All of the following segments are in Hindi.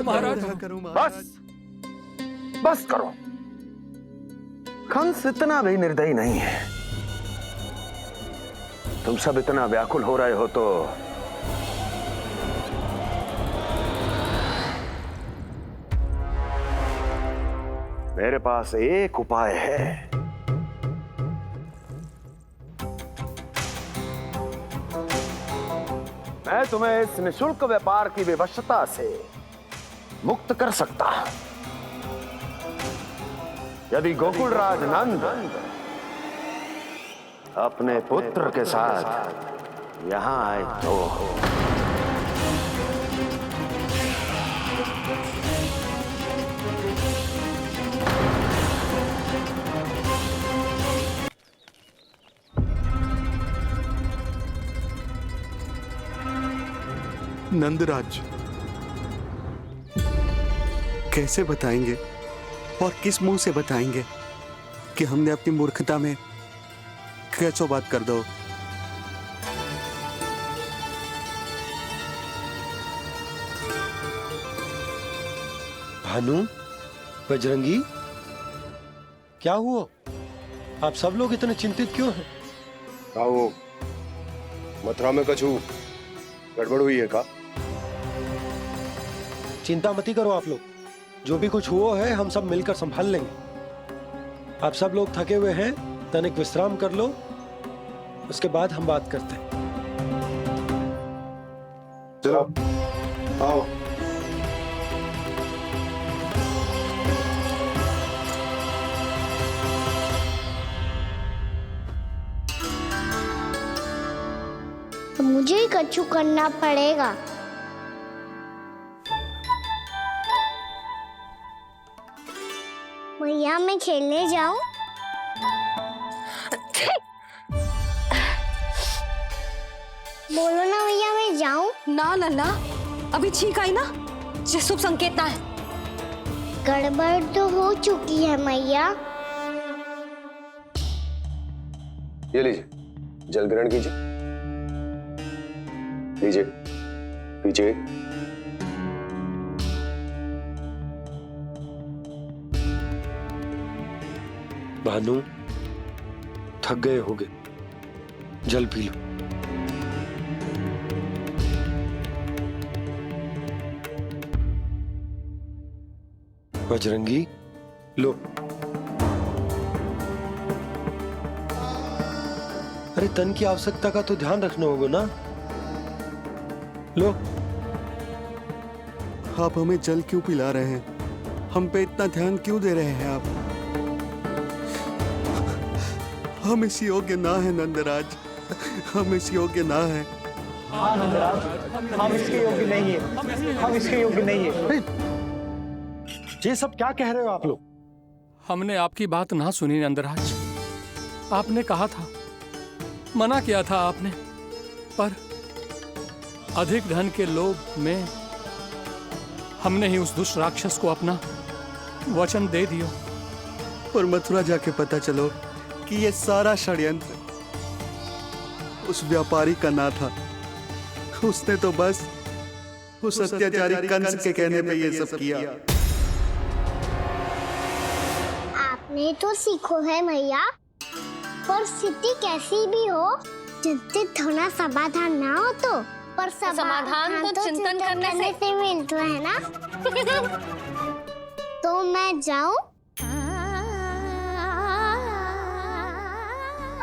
महाराज बस बस करो। कंस इतना भी निर्दयी नहीं है। तुम सब इतना व्याकुल हो रहे हो तो मेरे पास एक उपाय है। मैं तुम्हें इस निःशुल्क व्यापार की विवशता से मुक्त कर सकता। यदि गोकुलराज नंद अपने पुत्र के साथ यहां आए तो नंदराज, कैसे बताएंगे और किस मुंह से बताएंगे कि हमने अपनी मूर्खता में कैसो बात कर दो। भानु, बजरंगी, क्या हुआ? आप सब लोग इतने चिंतित क्यों हैं? आओ, मथुरा में कछु गड़बड़ हुई है का? चिंता मती करो आप लोग, जो भी कुछ हुआ है हम सब मिलकर संभाल लेंगे। आप सब लोग थके हुए हैं, तनिक विश्राम कर लो, उसके बाद हम बात करते हैं। चलो आओ। तो मुझे ही कछु करना पड़ेगा। भैया मैं खेलने जाऊं? बोलो ना भैया मैं जाऊं? ना लल्ला, अभी छींक आई ना, ये शुभ संकेत ना है। गड़बड़ तो हो चुकी है मैया। ये लीजिए, जल ग्रहण कीजिए। लीजिए, पीजिए। भानु, थक गए होगे, जल पी लो। बजरंगी, लो। अरे तन की आवश्यकता का तो ध्यान रखना होगा ना। लो। आप हमें जल क्यों पिला रहे हैं? हम पे इतना ध्यान क्यों दे रहे हैं आप? हम इस योग्य ना है नंदराज, हम इस योग्य ना है। हाँ नंदराज, हम इसके योग्य नहीं है, हम इसके योग्य नहीं है। ये सब क्या कह रहे हो आप लोग? हमने आपकी बात ना सुनी नंदराज। आपने कहा था, मना किया था आपने, पर अधिक धन के लोभ में हमने ही उस दुष्ट राक्षस को अपना वचन दे दिया। और मथुरा जाके पता चलो कि ये सारा षड्यंत्र उस व्यापारी का ना था। उसने तो बस उस अत्याचारी कंस के कहने पे ये सब किया। आपने तो सीखो है भैया, पर स्थिति कैसी भी हो, चिंतित होना समाधान ना हो तो, पर समाधान तो चिंतन करने से मिलता है ना। तो मैं जाऊं?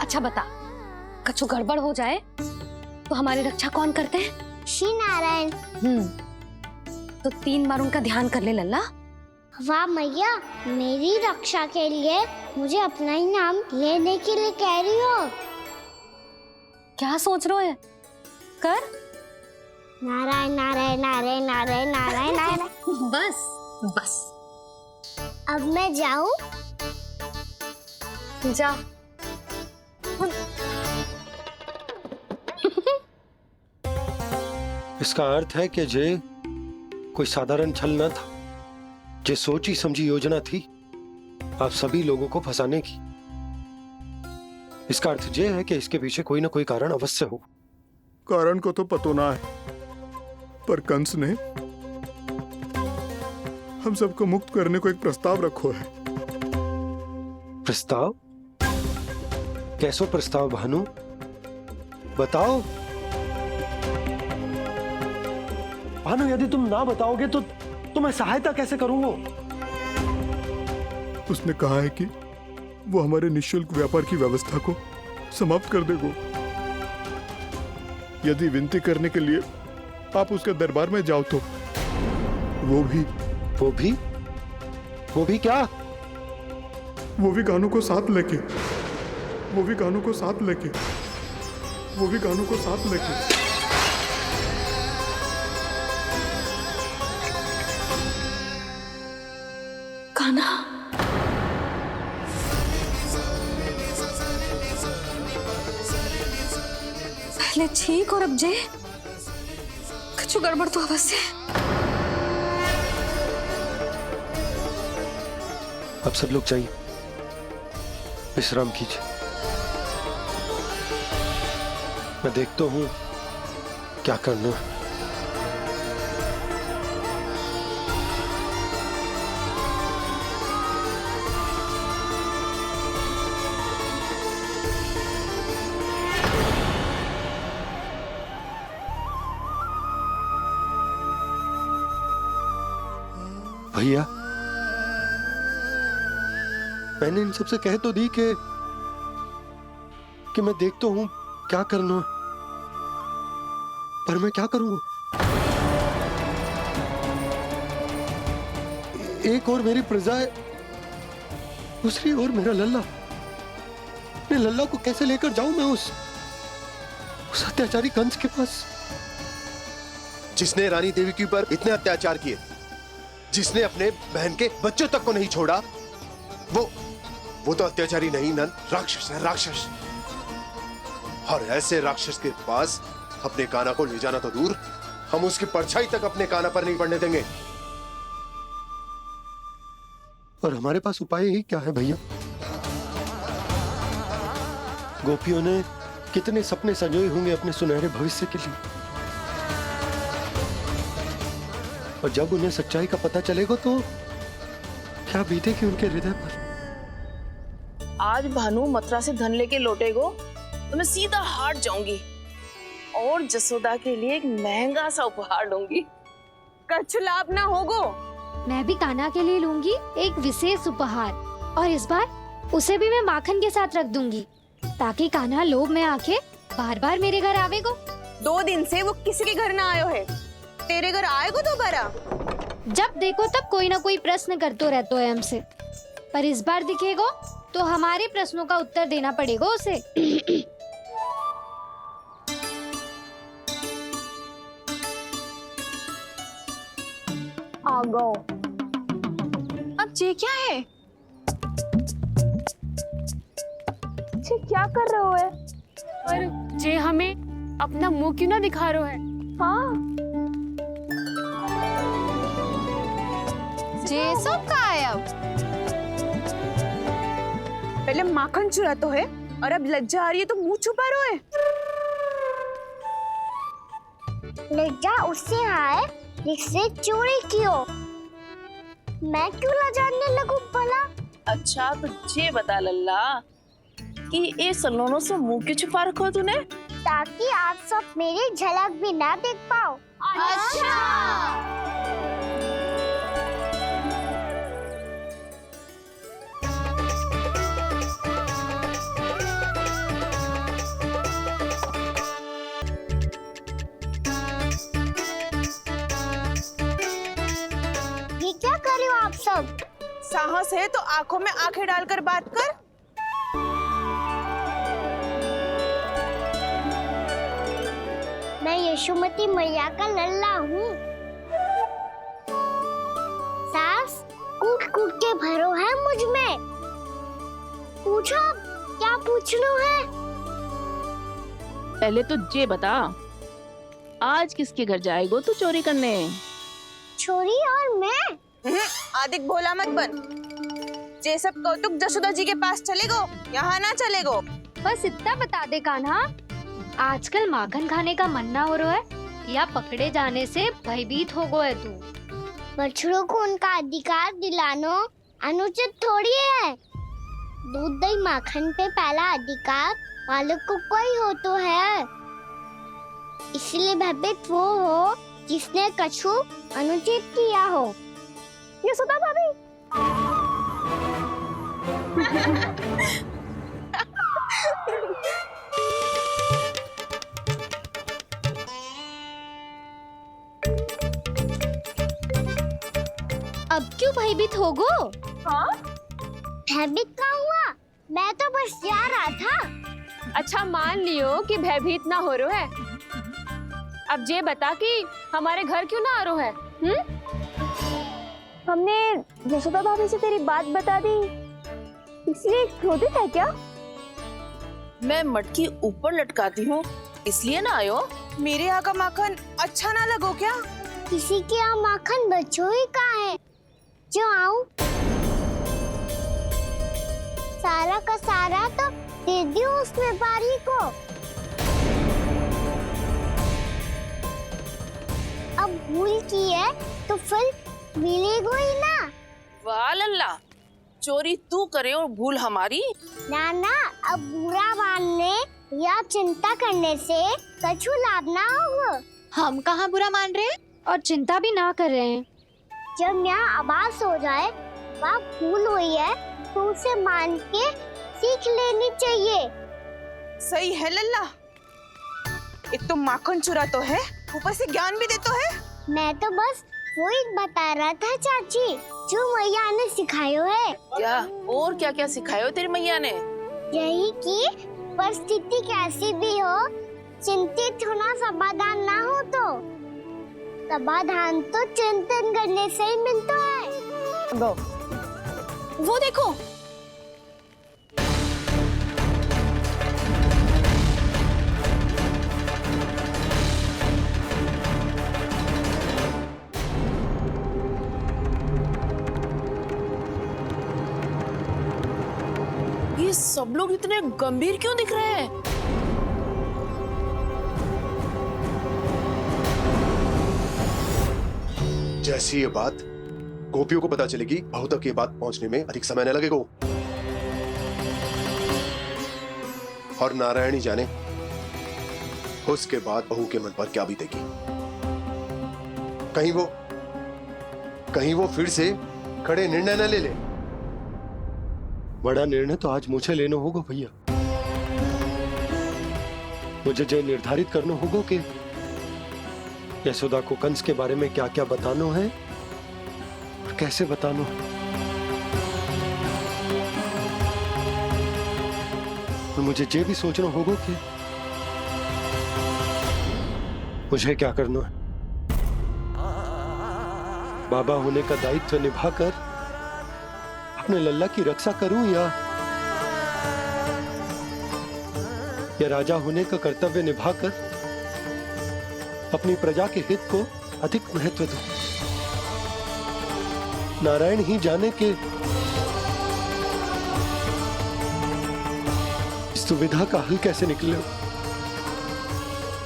अच्छा बता, कछु गड़बड़ हो जाए तो हमारी रक्षा कौन करते हैं? श्री नारायण। तो 3 बार उनका ध्यान कर ले लल्ला। वाह मैया, मेरी रक्षा के लिए मुझे अपना ही नाम लेने के लिए कह रही हो? क्या सोच रहे हो? कर। नारायण नारायण नारायण नारायण नारायण नारायण। बस बस। अब मैं जाऊं? जा। इसका अर्थ है कि जे कोई साधारण छल न था, जे सोची समझी योजना थी आप सभी लोगों को फंसाने की। इसका अर्थ ये है कि इसके पीछे कोई ना कोई कारण अवश्य हो। कारण को तो पतो ना है, पर कंस ने हम सबको मुक्त करने को एक प्रस्ताव रखो है। प्रस्ताव? कैसो प्रस्ताव भानु, बताओ। भानु, यदि तुम ना बताओगे तो मैं सहायता कैसे करूंगा? उसने कहा है कि वो हमारे निःशुल्क व्यापार की व्यवस्था को समाप्त कर देगा यदि विनती करने के लिए आप उसके दरबार में जाओ तो। वो भी क्या? वो भी गानों को साथ लेके कान्हा, पहले ठीक और अब जे कुछ गड़बड़ तो अवश्य है। अब सब लोग जाइए, विश्राम कीजिए। मैं देखता हूं क्या करना है। भैया, मैंने इन सबसे कह तो दी कि मैं देखता हूं क्या करना है, पर मैं क्या करूंगा? एक और मेरी प्रजा है, दूसरी ओर मेरा लल्ला। मैं लल्ला को कैसे लेकर जाऊं मैं उस अत्याचारी कंस के पास? जिसने रानी देवी के ऊपर इतने अत्याचार किए, जिसने अपने बहन के बच्चों तक को नहीं छोड़ा, वो तो अत्याचारी नहीं नंद, राक्षस है, राक्षस। और ऐसे राक्षस के पास अपने कान्हा को ले जाना तो दूर, हम उसकी परछाई तक अपने कान्हा पर नहीं पड़ने देंगे। और हमारे पास उपाय ही क्या है भैया? गोपियों ने कितने सपने संजोए होंगे अपने सुनहरे भविष्य के लिए, और जब उन्हें सच्चाई का पता चलेगा तो क्या बीतेगी उनके हृदय पर? आज भानु मथुरा से धन लेके लौटेगो तो मैं सीधा हाट जाऊंगी और जसोदा के लिए एक महंगा सा उपहार लूंगी। कछु लाभ ना होगो। मैं भी कान्हा के लिए लूंगी एक विशेष उपहार, और इस बार उसे भी मैं माखन के साथ रख दूंगी, ताकि कान्हा लोभ में आके बार बार मेरे घर आवेगो। 2 दिन से वो किसी के घर ना आयो है, तेरे घर आएगो दोबारा? जब देखो तब कोई ना कोई प्रश्न करते रहते है हमसे, पर इस बार दिखेगो तो हमारे प्रश्नों का उत्तर देना पड़ेगा उसे। आ गो। अब ये क्या है? ये क्या कर रहे हो है? पर जे हमें अपना मुंह क्यों ना दिखा रहे है? हाँ, जे सब का है अब? पहले माखन चुरा तो है और अब लज्जा आ रही है तो मुंह छुपा रहे है। लज्जा उससे है जिससे चोरी की हो। मैं क्यों लजाने लगूं भला? अच्छा तो ये बता लल्ला कि ये सलोनों से मुंह क्यों छुपा रखो तूने? ताकि आप सब मेरी झलक भी ना देख पाओ। अच्छा। ये क्या कर रहे हो आप सब? साहस है तो आंखों में आंखें डालकर बात कर। मैं यशोमती मैया का लल्ला हूँ। सास कूट कूट के भरो है मुझ में। पूछो क्या पूछना है? पहले तो ये बता, आज किसके घर जाएगो तू चोरी करने? छोरी और मैं? आदिक भोला मत बन। ये सब कौतुक जसोदा जी के पास चलेगो, यहाँ ना चलेगो। बस इतना बता दे कान्हा, आजकल माखन खाने का मन ना हो रहा है या पकड़े जाने से भयभीत हो गो है तू? बछड़ों को उनका अधिकार दिलाना अनुचित थोड़ी है। दूध दही माखन पे पहला अधिकार मालिक को कोई हो तो है। इसलिए भयभीत वो हो जिसने कछु अनुचित किया हो। यशोदा भाभी। अब क्यों भयभीत हो गो? हाँ? भयभीत का हुआ? मैं तो बस जा रहा था। अच्छा मान लियो कि भयभीत ना हो रो है। अब ये बता कि हमारे घर क्यों ना आ रो है? हमने यशोदा भाभी से तेरी बात बता दी, इसलिए क्रोधित है क्या? मैं मटकी ऊपर लटकाती हूँ इसलिए ना आयो। मेरे यहाँ का माखन अच्छा ना लगो क्या? किसी के यहाँ माखन बचो ही कहाँ है जो आऊं? सारा का सारा तो दे दियो उस व्यापारी को। अब भूल की है तो फल मिलेगा ही ना। वाह लल्ला, चोरी तू करे और भूल हमारी। नाना, अब बुरा मानने या चिंता करने से कछु लाभ ना होगा। हम कहाँ बुरा मान रहे हैं और चिंता भी ना कर रहे हैं। जब यहाँ आभास हो जाए वहाँ भूल हुई है तो उसे मान के सीख लेनी चाहिए। सही है लल्ला, एक तो माखन चुरा तो है, ऊपर से ज्ञान भी दे तो है। मैं तो बस वही बता रहा था चाची जो मैया ने सिखायो है। क्या और क्या क्या सिखायो तेरी मैया ने? यही कि परिस्थिति कैसी भी हो चिंतित होना समाधान ना हो तो समाधान तो चिंतन करने से ही मिलता है। वो देखो, ये सब लोग इतने गंभीर क्यों दिख रहे हैं? जैसी ये बात गोपियों को पता चलेगी, बहू तक ये बात पहुंचने में अधिक समय न लगेगा। और नारायण ही जाने उसके बाद बहू के मन पर क्या बीतेगी। कहीं वो फिर से खड़े निर्णय न ले ले। बड़ा निर्णय तो आज मुझे लेना होगा भैया। मुझे जो निर्धारित करना होगा कि यशोदा को कंस के बारे में क्या क्या बताना है और कैसे बताना है। और मुझे ये भी सोचना होगा कि मुझे क्या करना है। बाबा होने का दायित्व निभाकर अपने लल्ला की रक्षा करूं या राजा होने का कर्तव्य निभाकर अपनी प्रजा के हित को अधिक महत्व दूं। नारायण ही जाने के इस दुविधा का हल कैसे निकले।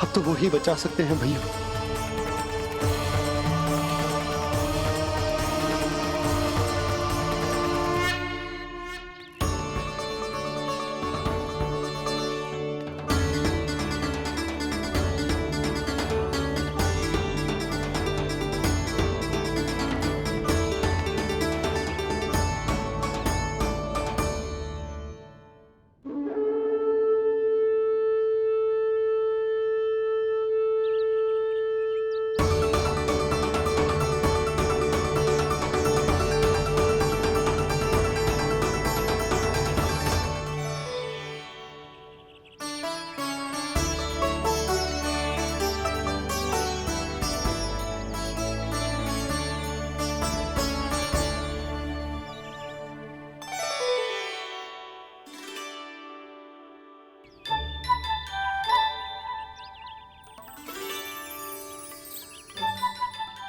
अब तो वो ही बचा सकते हैं भैया।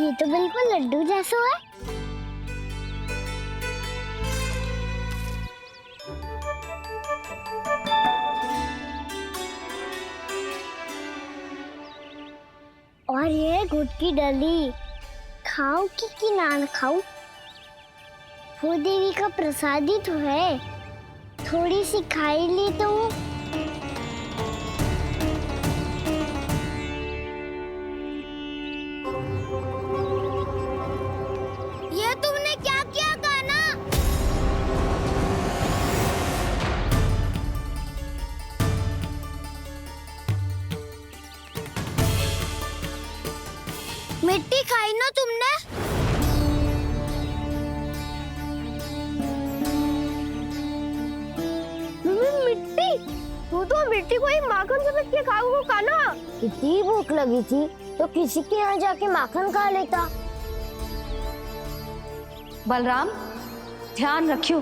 ये तो बिल्कुल लड्डू जैसा है। और ये गुड़ की डली खाऊं कि ना खाऊं? वो देवी का प्रसाद ही तो है, थोड़ी सी खाई ली तो। ये तुमने क्या किया कान्हा? मिट्टी खाई ना तुमने? मिट्टी? तू तो मिट्टी को ही माखन समझ के खाओगे कान्हा। इतनी भूख लगी थी तो किसी के यहाँ जाके माखन खा लेता। बलराम, ध्यान रखियो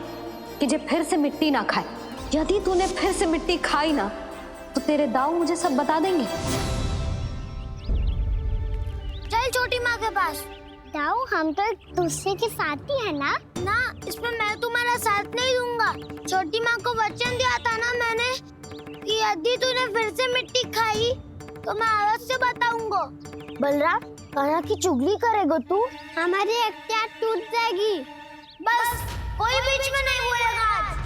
कि जे फिर से मिट्टी ना खाए। यदि तूने फिर से मिट्टी खाई ना तो तेरे दाऊ मुझे सब बता देंगे। चल छोटी माँ के पास। दाऊ, हम तो एक दूसरे के साथी है ना? ना, इसमें मैं तुम्हारा साथ नहीं दूंगा। छोटी माँ को वचन दिया था ना मैंने कि यदि तूने फिर से मिट्टी खाई तो मैं आवाज से बताऊंगा। बलराम, कान्हा की चुगली करेगा तू? हमारी इख्तियार टूट जाएगी। बस कोई बीच में नहीं बोलेगा आज।